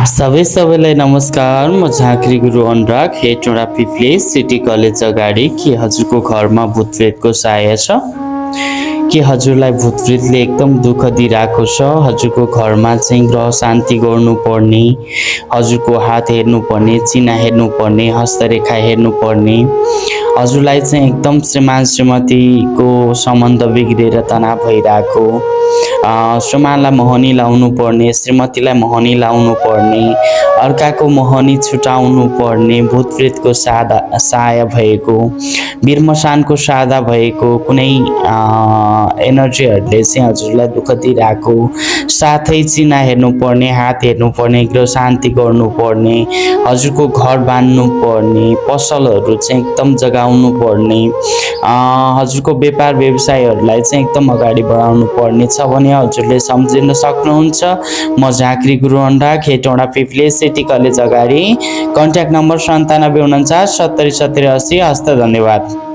सबैलाई नमस्कार। म झाँक्री गुरु अनुराग हेटौँडा पिप्ले सिटी कलेज अगाडि। के हजुरको घरमा भूतप्रेतको साया छ? के हजुरलाई भूतप्रेतले एकदम दुःख दिइरहेको छ? हजुरको घरमा चाहिँ ग्रह शान्ति गर्नुपर्ने, हजुरको हात हेर्नुपर्ने, चिना हेर्नुपर्ने, हस्तरेखा हेर्नुपर्ने, हजुरलाई चाहिँ एकदम श्रीमान श्रीमतीको सम्बन्ध बिग्रेर तनाव भइरहेको, श्रीमानलाई मोहनी लाउनु पर्ने, श्रीमतीलाई मोहनी लाउनु पर्ने, अर्काको मोहनी छुटाउनु पर्ने, भूतप्रेतको साया भएको, वीरमसानको साधा भएको कुनै एनर्जीहरूले चाहिँ हजुरलाई दुःख दिइरहेको, साथै चिना हेर्नुपर्ने, हात हेर्नुपर्ने, गृह शान्ति गर्नुपर्ने, हजुरको घर बाँध्नु पर्ने, पसलहरू चाहिँ एकदम जगाउनु पर्ने, हजुरको व्यापार व्यवसायहरूलाई चाहिँ एकदम अगाडि बढाउनु पर्ने छ भने हजुरले सम्झिन सक्नुहुन्छ। म झाँक्री गुरु अनुराग हेटौँडा पिप्ले सिटी कलेज अगाडि। Contact number 9749 70 70 80। हस्त धन्यवाद।